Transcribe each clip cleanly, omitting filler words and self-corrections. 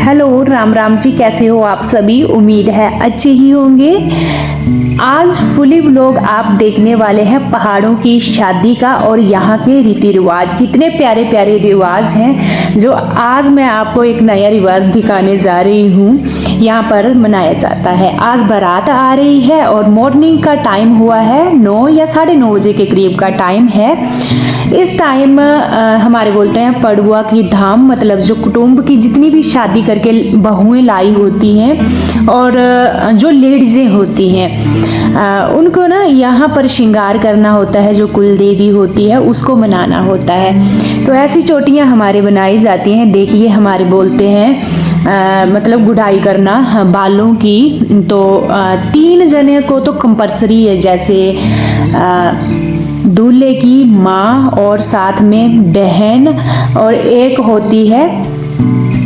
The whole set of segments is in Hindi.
हेलो राम राम जी, कैसे हो आप सभी। उम्मीद है अच्छे ही होंगे। आज फुली व्लॉग आप देखने वाले हैं पहाड़ों की शादी का और यहाँ के रीति रिवाज। कितने प्यारे प्यारे रिवाज हैं जो आज मैं आपको एक नया रिवाज दिखाने जा रही हूँ। यहाँ पर मनाया जाता है। आज बारात आ रही है और मॉर्निंग का टाइम हुआ है, 9 या 9:30 बजे के करीब का टाइम है। इस टाइम हमारे बोलते हैं पड़ुआ की धाम, मतलब जो कुटुंब की जितनी भी शादी करके बहुएं लाई होती हैं और जो लेडीजें होती हैं उनको ना यहाँ पर श्रृंगार करना होता है। जो कुल देवी होती है उसको मनाना होता है। तो ऐसी चोटियाँ हमारे बनाई जाती हैं। देखिए हमारे बोलते हैं मतलब गुड़ाई करना बालों की। तो 3 जने को तो कंपलसरी है, जैसे दूल्हे की माँ और साथ में बहन और एक होती है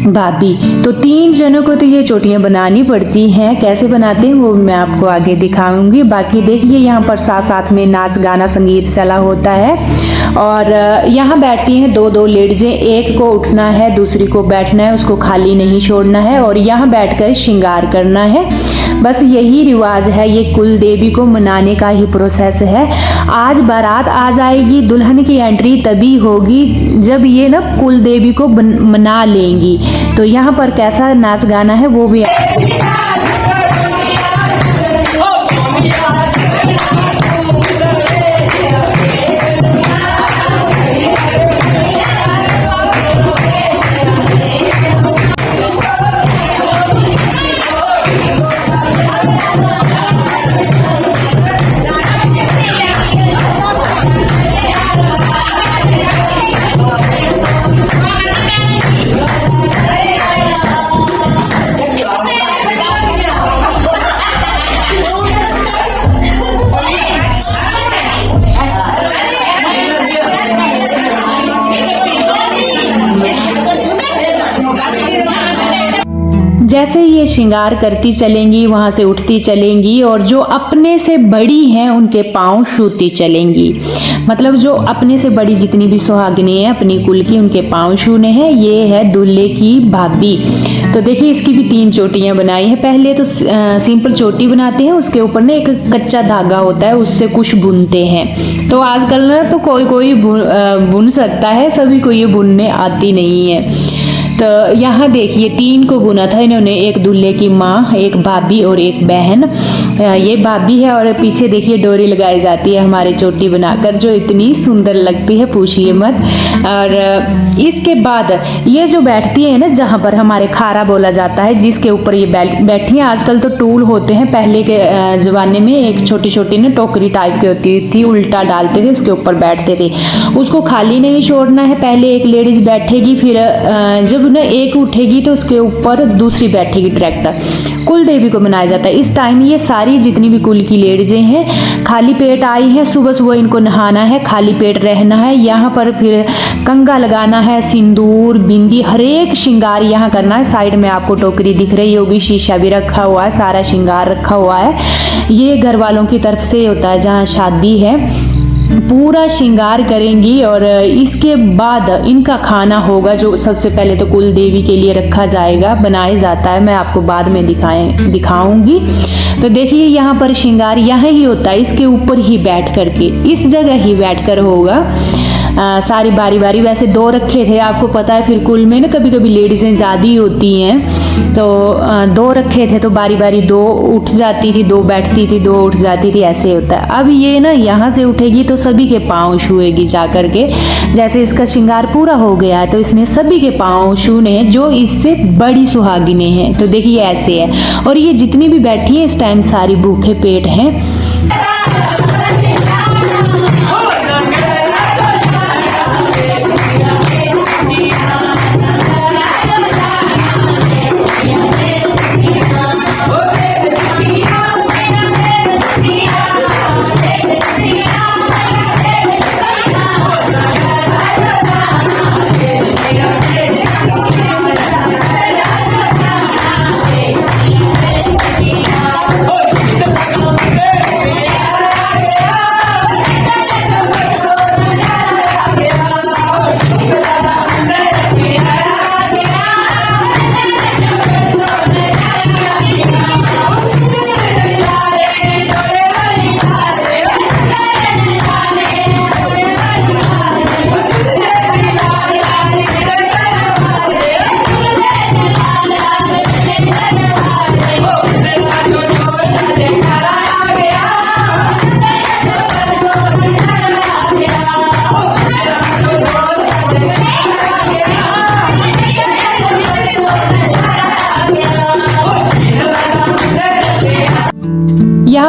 भाभी। तो 3 जनों को तो ये चोटियाँ बनानी पड़ती हैं। कैसे बनाते हैं वो मैं आपको आगे दिखाऊंगी। बाकी देखिए यहाँ पर साथ साथ में नाच गाना संगीत चला होता है और यहाँ बैठती हैं 2-2 लेडीजें। एक को उठना है, दूसरी को बैठना है, उसको खाली नहीं छोड़ना है और यहाँ बैठकर श्रृंगार करना है। बस यही रिवाज है, ये कुल देवी को मनाने का ही प्रोसेस है। आज बारात आ जाएगी, दुल्हन की एंट्री तभी होगी जब ये ना कुल देवी को मना लेंगी। तो यहाँ पर कैसा नाच गाना है वो भी जैसे ये श्रृंगार करती चलेंगी, वहाँ से उठती चलेंगी और जो अपने से बड़ी हैं उनके पाँव छूती चलेंगी। मतलब जो अपने से बड़ी जितनी भी सुहागिनी है अपनी कुल की, उनके पाँव छूने हैं। ये है दूल्हे की भाभी। तो देखिए इसकी भी 3 चोटियाँ बनाई हैं। पहले तो सिंपल चोटी बनाते हैं, उसके ऊपर ना एक कच्चा धागा होता है, उससे कुछ बुनते हैं। तो आजकल ना तो कोई बुन सकता है, सभी को ये बुनने आती नहीं है। तो यहाँ देखिए 3 को बुना था इन्होंने, एक दूल्हे की माँ, एक भाभी और एक बहन। ये भाभी है और पीछे देखिए डोरी लगाई जाती है हमारे चोटी बनाकर, जो इतनी सुंदर लगती है पूछिए मत। और इसके बाद ये जो बैठती है ना, जहाँ पर हमारे खारा बोला जाता है, जिसके ऊपर ये बैठी हैं। आजकल तो टूल होते हैं, पहले के ज़माने में एक छोटी छोटी ना टोकरी टाइप की होती थी, उल्टा डालते थे, उसके ऊपर बैठते थे। उसको खाली नहीं छोड़ना है। पहले एक लेडीज़ बैठेगी, फिर जब ना एक उठेगी तो उसके ऊपर दूसरी बैठेगी डायरेक्ट। कुल देवी को मनाया जाता है। इस टाइम ये सारी जितनी भी कुल की लेडीजें हैं खाली पेट आई हैं। सुबह सुबह इनको नहाना है, खाली पेट रहना है। यहाँ पर फिर कंघा लगाना है, सिंदूर बिंदी हर एक श्रृंगार यहाँ करना है। साइड में आपको टोकरी दिख रही होगी, शीशा भी रखा हुआ है, सारा श्रृंगार रखा हुआ है। ये घर वालों की तरफ से होता है, जहाँ शादी है पूरा श्रृंगार करेंगी। और इसके बाद इनका खाना होगा, जो सबसे पहले तो कुल देवी के लिए रखा जाएगा, बनाया जाता है। मैं आपको बाद में दिखाऊंगी। तो देखिए यहाँ पर श्रृंगार यहाँ ही होता है, इसके ऊपर ही बैठ करके, इस जगह ही बैठ कर होगा। सारी बारी बारी, वैसे 2 रखे थे, आपको पता है। फिर कुल में ना कभी कभी लेडीजें ज़्यादा ही होती हैं, तो 2 रखे थे, तो बारी बारी 2 उठ जाती थी, 2 बैठती थी, 2 उठ जाती थी, ऐसे होता है। अब ये ना यहाँ से उठेगी तो सभी के पाँव छुएगी जा करके। जैसे इसका श्रृंगार पूरा हो गया है तो इसने सभी के पाँव छूने हैं, जो इससे बड़ी सुहागिनें हैं। तो देखिए ऐसे है। और ये जितनी भी बैठी हैं इस टाइम सारी भूखे पेट हैं।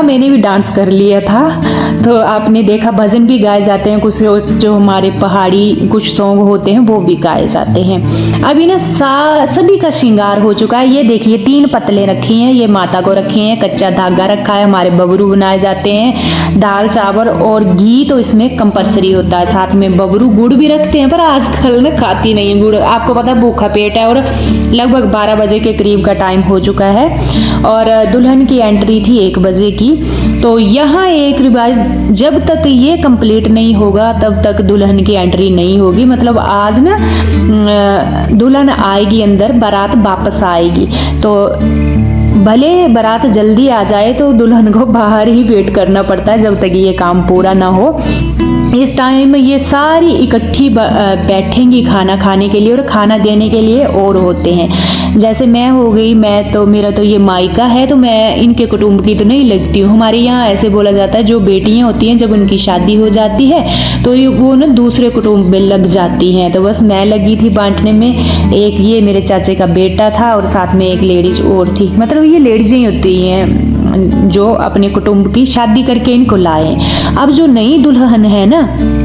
मैंने भी डांस कर लिया था। तो आपने देखा भजन भी गाए जाते हैं, कुछ जो हमारे पहाड़ी कुछ सॉन्ग होते हैं वो भी गाए जाते हैं। अभी ना सभी का श्रृंगार हो चुका है। ये देखिए 3 पतले रखी हैं, ये माता को रखे हैं, कच्चा धागा रखा है, हमारे बबरू बनाए जाते हैं, दाल चावल और घी तो इसमें कंपलसरी होता है, साथ में बबरू गुड़ भी रखते हैं, पर आजकल ना खाती नहीं है गुड़, आपको पता है भूखा पेट है। और लगभग 12 बजे के करीब का टाइम हो चुका है और दुल्हन की एंट्री थी 1 बजे की। तो यहाँ एक रिवाज, जब तक ये कंप्लीट नहीं होगा तब तक दुल्हन की एंट्री नहीं होगी। मतलब आज ना दुल्हन आएगी अंदर, बारात वापस आएगी, तो भले बारात जल्दी आ जाए तो दुल्हन को बाहर ही वेट करना पड़ता है जब तक ये काम पूरा ना हो। इस टाइम ये सारी इकट्ठी बैठेंगी खाना खाने के लिए और खाना देने के लिए और होते हैं। जैसे मैं हो गई, मैं तो मेरा तो ये मायका है, तो मैं इनके कुटुंब की तो नहीं लगती हूँ। हमारे यहाँ ऐसे बोला जाता है जो बेटियाँ होती हैं जब उनकी शादी हो जाती है तो वो ना दूसरे कुटुंब में लग जाती हैं। तो बस मैं लगी थी बांटने में। एक ये मेरे चाचे का बेटा था और साथ में एक लेडीज और थी। मतलब ये लेडीजें ही होती हैं जो अपने कुटुंब की शादी करके इनको लाए। अब जो नई दुल्हन है ना,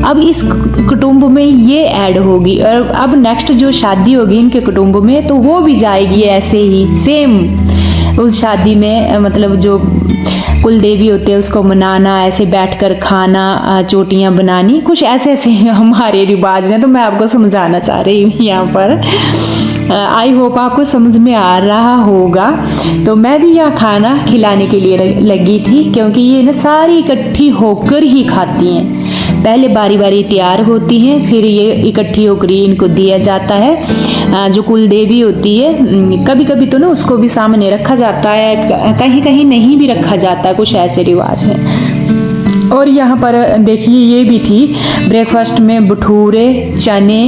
अब इस कुटुंब में ये ऐड होगी और अब नेक्स्ट जो शादी होगी इनके कुटुंब में तो वो भी जाएगी ऐसे ही सेम उस शादी में। मतलब जो कुल देवी होते हैं उसको मनाना, ऐसे बैठकर खाना, चोटियाँ बनानी, कुछ ऐसे ऐसे हमारे रिवाज हैं। तो मैं आपको समझाना चाह रही हूँ यहाँ पर। आई होप आपको समझ में आ रहा होगा। तो मैं भी यहाँ खाना खिलाने के लिए लगी थी, क्योंकि ये ना सारी इकट्ठी होकर ही खाती हैं। पहले बारी बारी तैयार होती हैं, फिर ये इकट्ठी होकर इनको दिया जाता है। जो कुल देवी होती है, कभी कभी तो ना उसको भी सामने रखा जाता है, कहीं कहीं नहीं भी रखा जाता, कुछ ऐसे रिवाज हैं। और यहाँ पर देखिए ये भी थी ब्रेकफास्ट में भटूरे, चने,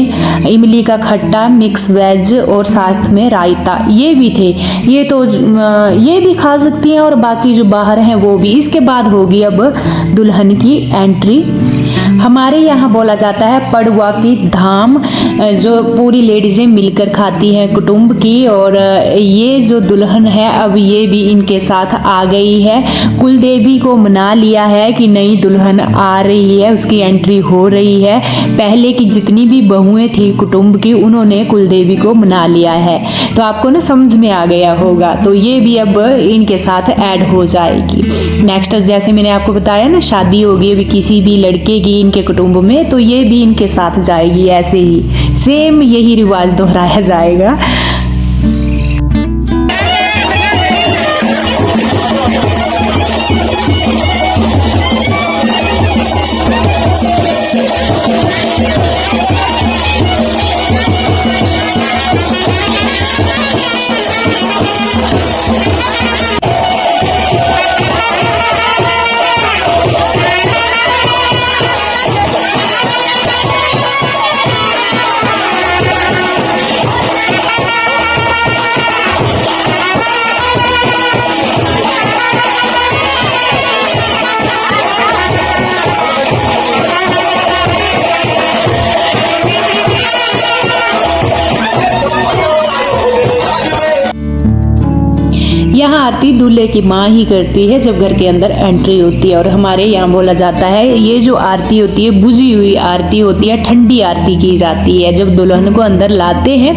इमली का खट्टा, मिक्स वेज और साथ में रायता, ये भी थे। ये तो ये भी खा सकती हैं और बाकी जो बाहर हैं वो भी। इसके बाद होगी अब दुल्हन की एंट्री। हमारे यहाँ बोला जाता है पड़ुआ की धाम, जो पूरी लेडीजें मिलकर खाती हैं कुटुंब की। और ये जो दुल्हन है अब ये भी इनके साथ आ गई है। कुल देवी को मना लिया है कि नई दुल्हन आ रही है, उसकी एंट्री हो रही है। पहले की जितनी भी बहुएं थी कुटुंब की उन्होंने कुल देवी को मना लिया है। तो आपको ना समझ में आ गया होगा। तो ये भी अब इनके साथ ऐड हो जाएगी। नेक्स्ट जैसे मैंने आपको बताया ना, शादी होगी अभी किसी भी लड़के की इनके कुटुंब में, तो ये भी इनके साथ जाएगी। ऐसे ही सेम यही रिवाज दोहराया जाएगा। यहाँ आरती दूल्हे की माँ ही करती है जब घर के अंदर एंट्री होती है। और हमारे यहाँ बोला जाता है ये जो आरती होती है बुझी हुई आरती होती है, ठंडी आरती की जाती है। जब दुल्हन को अंदर लाते हैं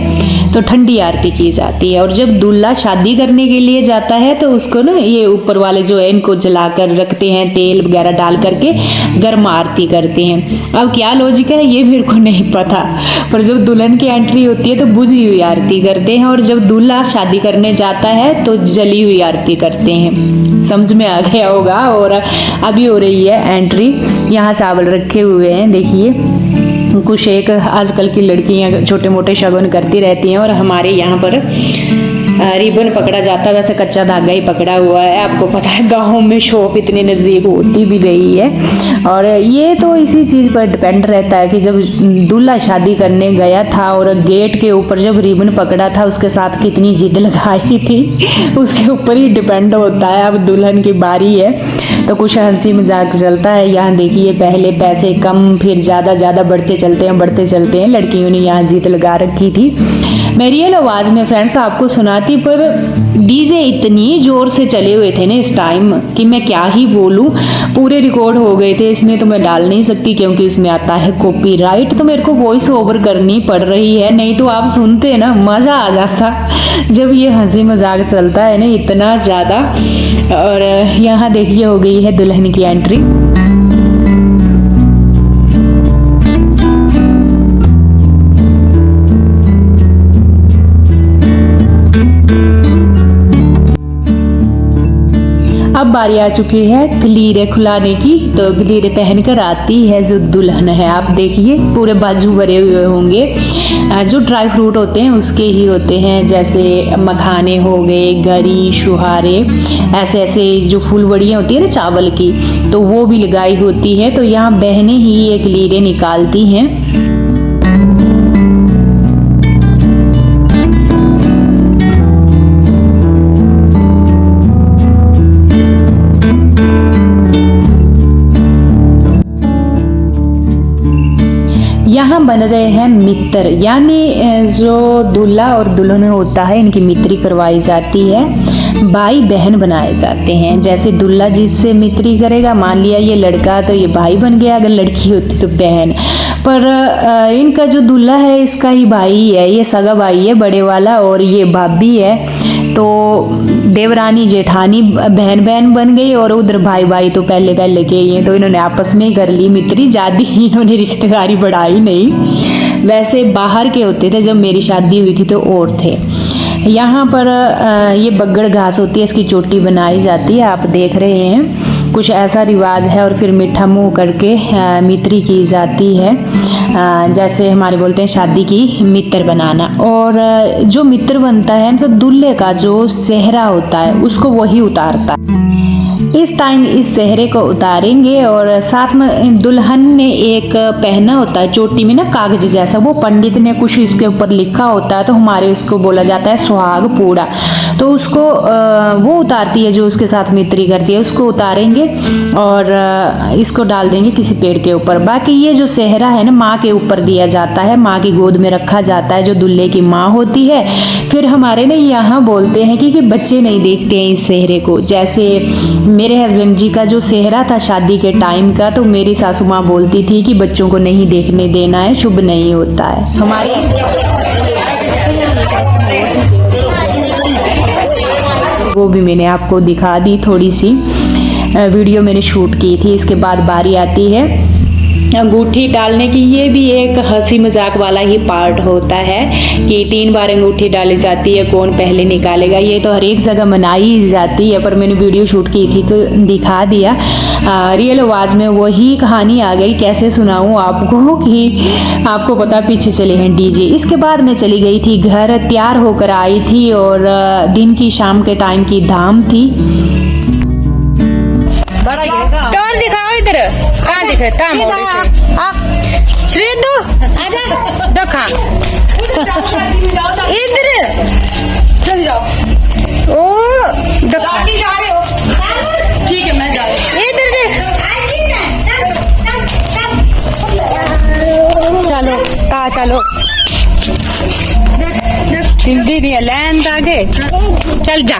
तो ठंडी आरती की जाती है। और जब दूल्हा शादी करने के लिए जाता है तो उसको ना ये ऊपर वाले जो है इनको जलाकर रखते हैं, तेल वगैरह डाल करके गर्म आरती करते हैं। अब क्या लॉजिक है ये मेरे को नहीं पता, पर जब दुल्हन की एंट्री होती है तो बुझी हुई आरती करते हैं और जब दूल्हा शादी करने जाता है तो जली हुई आरती करते हैं। समझ में आ गया होगा। और अभी हो रही है एंट्री। यहाँ चावल रखे हुए हैं, देखिए कुछ एक आजकल की लड़कियां छोटे मोटे शगुन करती रहती हैं और हमारे यहाँ पर रिबन पकड़ा जाता है, वैसे कच्चा धागा ही पकड़ा हुआ है। आपको पता है गाँव में शॉप इतने नज़दीक होती भी नहीं है। और ये तो इसी चीज़ पर डिपेंड रहता है कि जब दूल्हा शादी करने गया था और गेट के ऊपर जब रिबन पकड़ा था उसके साथ कितनी जिद लगाई थी उसके ऊपर ही डिपेंड होता है। अब दुल्हन की बारी है तो कुछ हंसी मजाक चलता है। यहाँ देखिए पहले पैसे कम फिर ज़्यादा बढ़ते चलते हैं। लड़कियों ने यहाँ जीत लगा रखी थी। मैं रियल आवाज़ में फ्रेंड्स आपको सुनाती, पर डीजे इतनी ज़ोर से चले हुए थे ना इस टाइम कि मैं क्या ही बोलूँ, पूरे रिकॉर्ड हो गए थे। इसमें तो मैं डाल नहीं सकती क्योंकि उसमें आता है कॉपीराइट, तो मेरे को वॉइस ओवर करनी पड़ रही है। नहीं तो आप सुनते ना मज़ा आ जाता जब ये हंसी मजाक चलता है ना इतना ज़्यादा। और यहाँ देखिए हो गई है दुल्हन की एंट्री। अब बारी आ चुकी है गलीरे खुलाने की। तो गलीरे पहनकर आती है जो दुल्हन है। आप देखिए पूरे बाजू भरे हुए होंगे। जो ड्राई फ्रूट होते हैं उसके ही होते हैं, जैसे मखाने हो गए, गरी, छुहारे, ऐसे जो फूलवड़ियाँ होती है ना चावल की, तो वो भी लगाई होती है। तो यहाँ बहनें ही ये गलीरे निकालती हैं। यहाँ बन रहे हैं मित्र, यानी जो दूल्हा और दुल्हन होता है इनकी मित्री करवाई जाती है। भाई बहन बनाए जाते हैं। जैसे दूल्हा जिससे मित्री करेगा, मान लिया ये लड़का तो ये भाई बन गया, अगर लड़की होती तो बहन। पर इनका जो दूल्हा है इसका ही भाई है, ये सगा भाई है बड़े वाला, और ये भाभी है। तो देवरानी जेठानी बहन बन गई, और उधर भाई तो पहले के ही, तो इन्होंने आपस में ही कर ली मित्री। ज़्यादा इन्होंने रिश्तेदारी बढ़ाई नहीं। वैसे बाहर के होते थे, जब मेरी शादी हुई थी तो और थे। यहाँ पर ये बग्गड़ घास होती है, इसकी चोटी बनाई जाती है, आप देख रहे हैं। कुछ ऐसा रिवाज है। और फिर मीठा मुँह करके मित्री की जाती है, जैसे हमारे बोलते हैं शादी की मित्र बनाना। और जो मित्र बनता है तो दूल्हे का जो सेहरा होता है उसको वही उतारता है। इस टाइम इस सेहरे को उतारेंगे, और साथ में दुल्हन ने एक पहना होता है चोटी में ना कागज जैसा, वो पंडित ने कुछ इसके ऊपर लिखा होता है, तो हमारे उसको बोला जाता है सुहाग पूड़ा। तो उसको वो उतारती है जो उसके साथ मित्री करती है, उसको उतारेंगे और इसको डाल देंगे किसी पेड़ के ऊपर। बाकी ये जो सेहरा है ना माँ के ऊपर दिया जाता है, माँ की गोद में रखा जाता है, जो दूल्हे की माँ होती है। फिर हमारे ना यहाँ बोलते हैं कि बच्चे नहीं देखते हैं इस सेहरे को। जैसे मेरे हस्बैंड जी का जो सेहरा था शादी के टाइम का, तो मेरी सासू माँ बोलती थी कि बच्चों को नहीं देखने देना है, शुभ नहीं होता है। हमारे वो भी मैंने आपको दिखा दी, थोड़ी सी वीडियो मैंने शूट की थी। इसके बाद बारी आती है अंगूठी डालने की। ये भी एक हंसी मजाक वाला ही पार्ट होता है कि 3 बार अंगूठी डाली जाती है, कौन पहले निकालेगा। ये तो हर एक जगह मनाई जाती है, पर मैंने वीडियो शूट की थी तो दिखा दिया। रियल आवाज़ में वही कहानी आ गई, कैसे सुनाऊं आपको कि आपको पता पीछे चले हैं डीजे। इसके बाद मैं चली गई थी घर, तैयार होकर आई थी, और दिन की शाम के टाइम की धाम थी। डोर दिखाओ इधर, कहाँ दिखे काम हो रही है। श्रीदू आजा देखा इधर चल जाओ। ओ देखा ठीक है मैं जा रही हूँ। इधर देख चलो कहा चलो दीदी लैन आगे चल जा।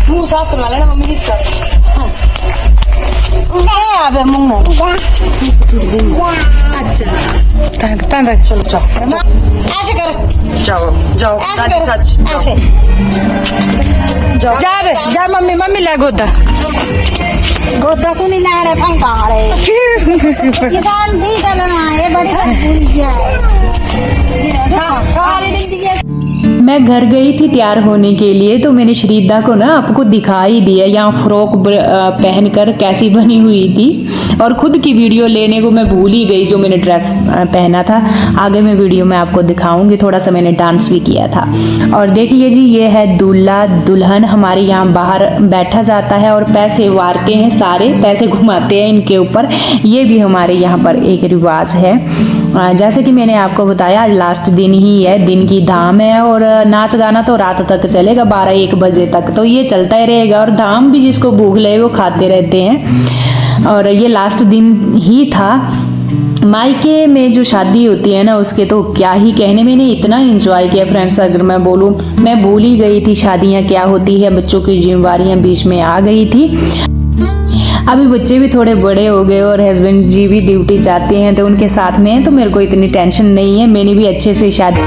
मुँह साफ करवा लेना मम्मी जिसका। अबे मुँह अच्छा चलो जाओ, ऐसे करो, जाओ जाओ दादी सच ऐसे जाओ। जा बे जा, मम्मी ला गोदा को नहीं ला रहे पंखा किसान भी करना है बड़ी मैं घर गई थी तैयार होने के लिए, तो मैंने श्रीदा को ना आपको दिखा ही दिया यहाँ फ्रॉक पहनकर कैसी बनी हुई थी। और खुद की वीडियो लेने को मैं भूल ही गई जो मैंने ड्रेस पहना था। आगे मैं वीडियो में आपको दिखाऊंगी। थोड़ा सा मैंने डांस भी किया था। और देखिए जी, ये है दूल्हा दुल्हन। हमारे यहाँ बाहर बैठा जाता है और पैसे वारते हैं, सारे पैसे घुमाते हैं इनके ऊपर। ये भी हमारे यहाँ पर एक रिवाज है। जैसे कि मैंने आपको बताया, आज लास्ट दिन ही है, दिन की धाम है और नाच गाना तो रात तक चलेगा, 12-1 बजे तक तो ये चलता ही रहेगा। और धाम भी जिसको भूख लगे वो खाते रहते हैं। और ये लास्ट दिन ही था। मायके में जो शादी होती है ना, उसके तो क्या ही कहने। मैंने इतना एंजॉय किया फ्रेंड्स, अगर मैं बोलूँ, मैं भूल ही गई थी शादियाँ क्या होती है। बच्चों की जिम्मेवारियाँ बीच में आ गई थी। अभी बच्चे भी थोड़े बड़े हो गए और हस्बैंड जी भी ड्यूटी जाते हैं तो उनके साथ में, तो मेरे को इतनी टेंशन नहीं है। मैंने भी अच्छे से शादी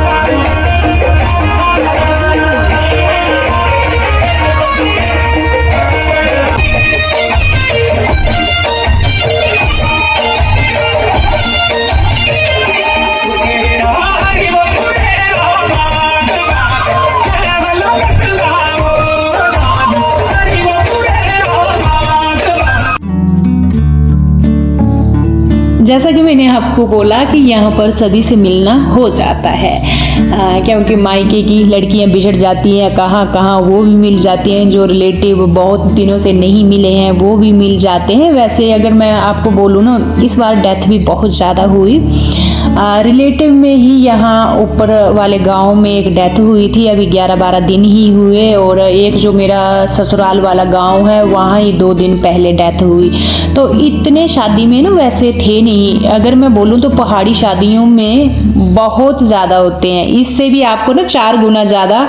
जैसा कि मैंने आपको बोला कि यहाँ पर सभी से मिलना हो जाता है, क्योंकि मायके की लड़कियाँ बिछड़ जाती हैं कहाँ कहाँ, वो भी मिल जाती हैं। जो रिलेटिव बहुत दिनों से नहीं मिले हैं वो भी मिल जाते हैं। वैसे अगर मैं आपको बोलूँ ना, इस बार डेथ भी बहुत ज़्यादा हुई। रिलेटिव में ही यहाँ ऊपर वाले गांव में एक डेथ हुई थी, अभी 11-12 दिन ही हुए। और एक जो मेरा ससुराल वाला गांव है, वहाँ ही 2 दिन पहले डेथ हुई। तो इतने शादी में ना वैसे थे नहीं। अगर मैं बोलूँ तो पहाड़ी शादियों में बहुत ज़्यादा होते हैं, इससे भी आपको ना 4 गुना ज़्यादा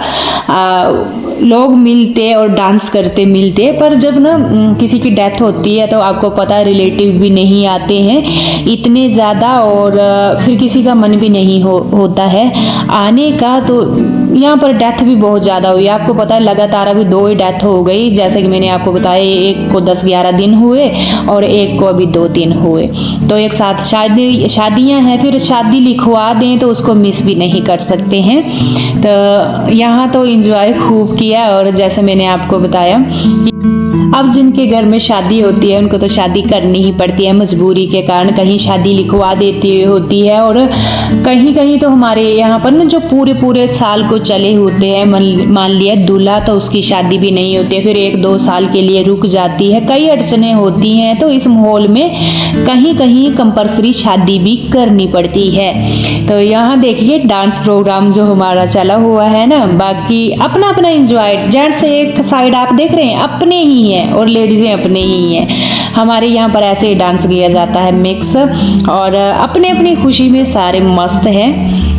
लोग मिलते और डांस करते मिलते। पर जब ना किसी की डेथ होती है तो आपको पता है रिलेटिव भी नहीं आते हैं इतने ज़्यादा, और फिर किसी का मन भी नहीं होता है आने का। तो यहाँ पर डेथ भी बहुत ज़्यादा हुई। आपको पता है लगातार अभी 2 ही डेथ हो गई। जैसे कि मैंने आपको बताया, एक को 10-11 दिन हुए और एक को अभी 2 दिन हुए। तो एक साथ शादियाँ हैं, फिर शादी लिखवा दें तो उसको मिस भी नहीं कर सकते हैं। तो यहाँ तो एंजॉय खूब किया। और जैसे मैंने आपको बताया, अब जिनके घर में शादी होती है उनको तो शादी करनी ही पड़ती है मजबूरी के कारण। कहीं शादी लिखवा देती होती है और कहीं कहीं तो हमारे यहाँ पर ना जो पूरे साल को चले होते हैं, मान लिया दूल्हा, तो उसकी शादी भी नहीं होती है, फिर 1-2 साल के लिए रुक जाती है। कई अड़चने होती हैं, तो इस माहौल में कहीं कहीं कंपल्सरी शादी भी करनी पड़ती है। तो यहाँ देखिए डांस प्रोग्राम जो हमारा चला हुआ है ना, बाकी अपना अपना इंजॉय। जेंट्स एक साइड आप देख रहे हैं अपने ही हैं और लेडीजें अपने ही हैं। हमारे यहाँ पर ऐसे ही डांस किया जाता है मिक्स, और अपने अपनी खुशी में सारे मस्त हैं।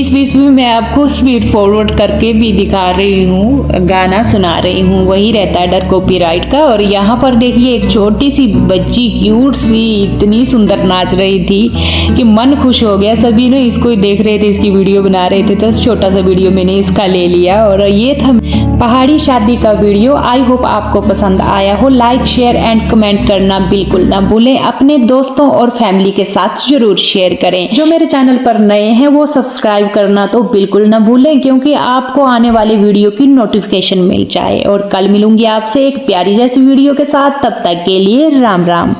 बीच में मैं आपको स्पीड फॉरवर्ड करके भी दिखा रही हूँ, गाना सुना रही हूँ, वही रहता है डर कॉपीराइट का। और यहाँ पर देखिए एक छोटी सी बच्ची क्यूट सी इतनी सुंदर नाच रही थी कि मन खुश हो गया। सभी ने इसको ही देख रहे थे, इसकी वीडियो बना रहे थे, तो छोटा सा वीडियो मैंने इसका ले लिया। और ये था पहाड़ी शादी का वीडियो। आई होप आपको पसंद आया हो। लाइक, शेयर एंड कमेंट करना बिल्कुल ना भूलें। अपने दोस्तों और फैमिली के साथ जरूर शेयर करें। जो मेरे चैनल पर नए हैं वो सब्सक्राइब करना तो बिल्कुल ना भूलें, क्योंकि आपको आने वाली वीडियो की नोटिफिकेशन मिल जाए। और कल मिलूंगी आपसे एक प्यारी जैसी वीडियो के साथ। तब तक के लिए राम राम।